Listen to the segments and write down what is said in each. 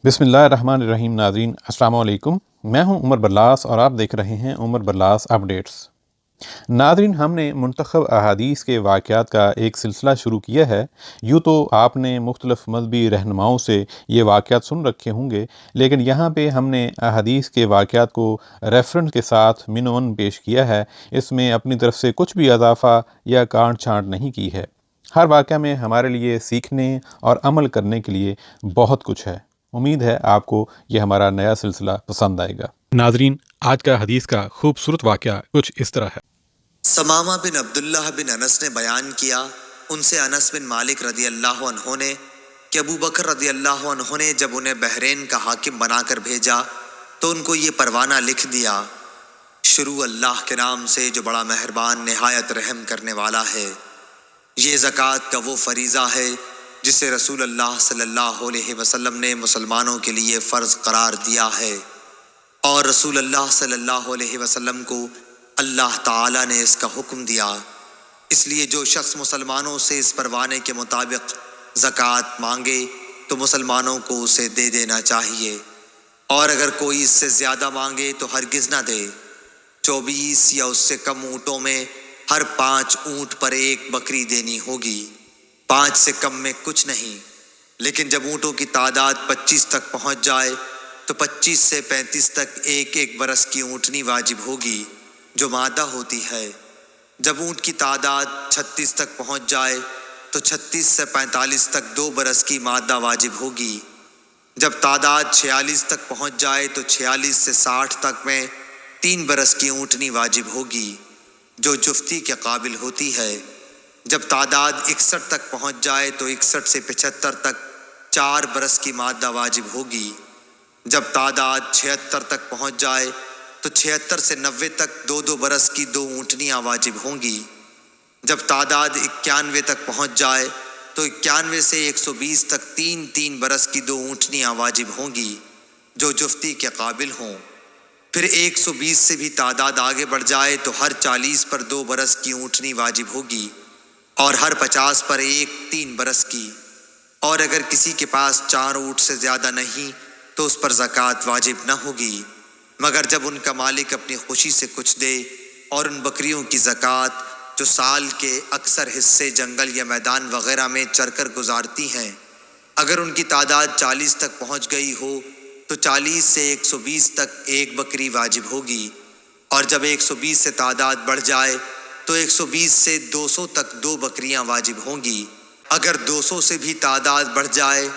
बिस्मिल्लाहिर्रहमानिर्रहीम। नाज़रीन अस्सलाम वालेकुम। मैं हूं उमर बरलास और आप देख रहे हैं उमर बरलास अपडेट्स। नाज़रीन, हमने मुंतखब अहादीस के वाक़यात का एक सिलसिला शुरू किया है। यूँ तो आपने मुख्तलिफ़ मज़हबी रहनुमाओं से ये वाक़यात सुन रखे होंगे, लेकिन यहाँ पे हमने अहादीस के वाक़यात को रेफ़रेंस के साथ मिनवन पेश किया है। इसमें अपनी तरफ से कुछ भी इजाफ़ा या काट छाँट नहीं की है। हर वाक़या में हमारे लिए सीखने और अमल करने के लिए बहुत कुछ है। उम्मीद है आपको ये हमारा नया सिलसिला पसंद आएगा। नाज़रीन, आज का हदीस का खूबसूरत वाक़या कुछ इस तरह है। समामा बिन अब्दुल्लाह बिन अनस ने बयान किया, उनसे अनस बिन मालिक रदी अल्लाह अन्हो ने कि अबू बकर रदी अल्लाह अन्हो ने जब उन्हें बहरीन का हाकिम बनाकर भेजा तो उनको ये परवाना लिख दिया, शुरू अल्लाह के नाम से जो बड़ा मेहरबान निहायत रहम करने वाला है। ये ज़कात का वो फरीज़ा है जिसे रसूल अल्लाह सल्लल्लाहु अलैहि वसल्लम ने मुसलमानों के लिए फ़र्ज़ करार दिया है, और रसूल अल्लाह सल्लल्लाहु अलैहि वसल्लम को अल्लाह ताला ने इसका हुक्म दिया। इसलिए जो शख्स मुसलमानों से इस परवाने के मुताबिक ज़कात मांगे तो मुसलमानों को उसे दे देना चाहिए, और अगर कोई इससे ज़्यादा मांगे तो हरगिज़ ना दे। 24 या उससे कम ऊँटों में हर 5 ऊँट पर एक बकरी देनी होगी, 5 से कम में कुछ नहीं। लेकिन जब ऊँटों की तादाद 25 तक पहुँच जाए तो 25 से 35 तक एक एक बरस की ऊँटनी वाजिब होगी जो मादा होती है। जब ऊँट की तादाद 36 तक पहुँच जाए तो 36 से 45 तक 2 बरस की मादा वाजिब होगी। जब तादाद 46 तक पहुँच जाए तो 46 से 60 तक में 3 बरस की ऊँटनी वाजिब होगी जो जुफ्ती के काबिल होती है। जब तादाद 61 तक पहुँच जाए तो 61 से 75 तक 4 बरस की मादा वाजिब होगी। जब तादाद 76 तक पहुँच जाए तो 76 से 90 तक 2-2 बरस की 2 ऊँटनियाँ वाजिब होंगी। जब तादाद 91 तक पहुँच जाए तो 91 से 120 तक 3-3 बरस की 2 ऊँटनियाँ वाजिब होंगी जो जुफ्ती के काबिल हों। फिर 120 से भी तादाद आगे बढ़ जाए तो हर 40 पर 2 बरस की ऊँटनी वाजिब होगी, और हर 50 पर एक 3 बरस की। और अगर किसी के पास 4 ऊँट से ज़्यादा नहीं तो उस पर ज़कात वाजिब न होगी, मगर जब उनका मालिक अपनी खुशी से कुछ दे। और उन बकरियों की ज़कात जो साल के अक्सर हिस्से जंगल या मैदान वगैरह में चरकर गुजारती हैं, अगर उनकी तादाद 40 तक पहुँच गई हो तो 40 से 120 तक एक बकरी वाजिब होगी, और जब 120 से तादाद बढ़ जाए तो 120 से 200 तक 2 बकरियां वाजिब होंगी। अगर 200 से भी तादाद बढ़ जाए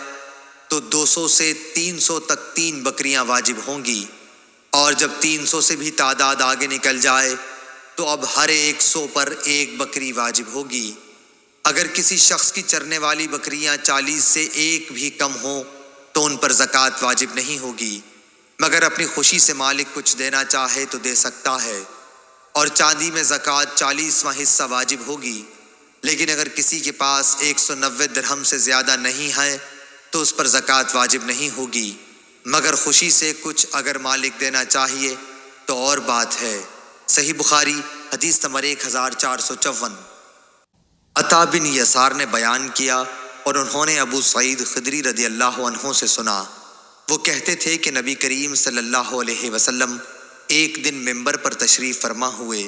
तो 200 से 300 तक 3 बकरियां वाजिब होंगी, और जब 300 से भी तादाद आगे निकल जाए तो अब हर 100 पर एक बकरी वाजिब होगी। अगर किसी शख्स की चरने वाली बकरियां 40 से एक भी कम हो तो उन पर ज़कात वाजिब नहीं होगी, मगर अपनी खुशी से मालिक कुछ देना चाहे तो दे सकता है। और चांदी में ज़कात 40वां हिस्सा वाजिब होगी। लेकिन अगर किसी के पास 190 दिरहम से ज़्यादा नहीं है तो उस पर ज़कात वाजिब नहीं होगी, मगर खुशी से कुछ अगर मालिक देना चाहिए तो और बात है। सही बुखारी हदीस नंबर 1454। अता बिन यसार ने बयान किया और उन्होंने अबू सईद खदरी रदी अल्लाह अन्हो से सुना, वो कहते थे कि नबी करीम सल्लल्लाहु अलैहि वसल्लम एक दिन मिंबर पर तशरीफ़ फरमा हुए।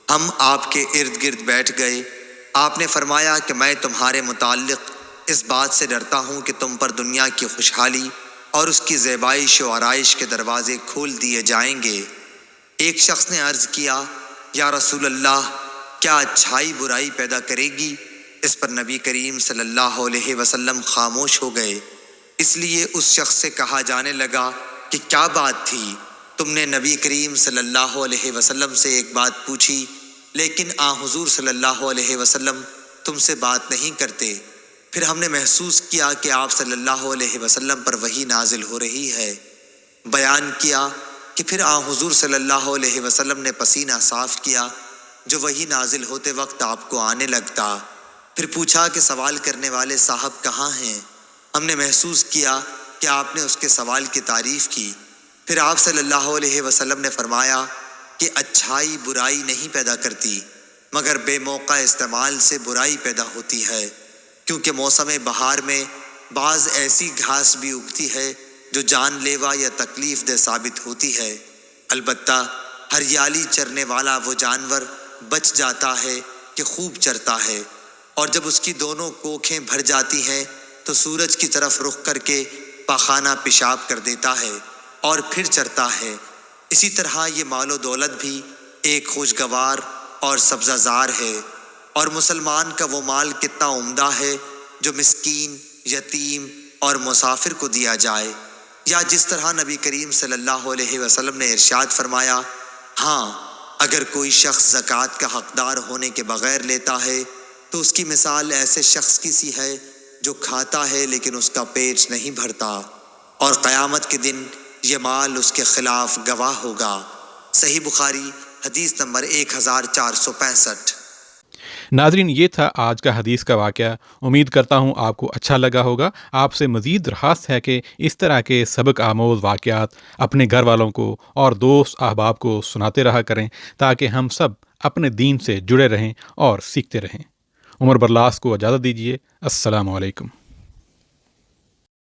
हम आपके इर्द गिर्द बैठ गए। आपने फरमाया कि मैं तुम्हारे मुताल्लिक़ इस बात से डरता हूँ कि तुम पर दुनिया की खुशहाली और उसकी ज़ेबाइश व आराइश के दरवाज़े खोल दिए जाएंगे। एक शख्स ने अर्ज़ किया, या रसूल अल्लाह, क्या अच्छाई बुराई पैदा करेगी? इस पर नबी करीम सल्लल्लाहु अलैहि वसल्लम खामोश हो गए। इसलिए उस शख्स से कहा जाने लगा कि क्या बात थी? तुमने नबी करीम सल्लल्लाहु अलैहि वसल्लम से एक बात पूछी, लेकिन हुज़ूर सल्लल्लाहु अलैहि वसल्लम तुमसे बात नहीं करते। फिर हमने महसूस किया कि आप सल्लल्लाहु अलैहि वसल्लम पर वही नाजिल हो रही है। बयान किया कि फिर हुज़ूर सल्लल्लाहु अलैहि वसल्लम ने पसीना साफ किया जो वही नाजिल होते वक्त आपको आने लगता। फिर पूछा कि सवाल करने वाले साहब कहाँ हैं? हमने महसूस किया कि आपने उसके सवाल की तारीफ़ की। फिर आप सल्लल्लाहु अलैहि वसल्लम ने फरमाया कि अच्छाई बुराई नहीं पैदा करती, मगर बेमौका इस्तेमाल से बुराई पैदा होती है, क्योंकि मौसम बहार में बाज़ ऐसी घास भी उगती है جو جان لیوا یا تکلیف دہ ثابت ہوتی ہے۔ البتہ ہریالی چرنے والا وہ جانور بچ جاتا ہے کہ خوب چرتا ہے، اور جب اس کی دونوں کوکھیں بھر جاتی ہیں تو سورج کی طرف رخ کر کے پاخانہ پیشاب کر دیتا ہے اور پھر چرتا ہے۔ اسی طرح یہ مال و دولت بھی ایک خوشگوار اور سبزہ زار ہے، اور مسلمان کا وہ مال کتنا عمدہ ہے جو مسکین، یتیم اور مسافر کو دیا جائے، یا جس طرح نبی کریم صلی اللہ علیہ وسلم نے ارشاد فرمایا، ہاں اگر کوئی شخص زکوٰۃ کا حقدار ہونے کے بغیر لیتا ہے تو اس کی مثال ایسے شخص کی سی ہے جو کھاتا ہے لیکن اس کا پیٹ نہیں بھرتا، اور قیامت کے دن یہ مال اس کے خلاف گواہ ہوگا۔ صحیح بخاری حدیث نمبر 1465۔ ناظرین، یہ تھا آج کا حدیث کا واقعہ۔ امید کرتا ہوں آپ کو اچھا لگا ہوگا۔ آپ سے مزید درخواست ہے کہ اس طرح کے سبق آموز واقعات اپنے گھر والوں کو اور دوست احباب کو سناتے رہا کریں تاکہ ہم سب اپنے دین سے جڑے رہیں اور سیکھتے رہیں۔ عمر برلاس کو اجازت دیجیے۔ السلام علیکم۔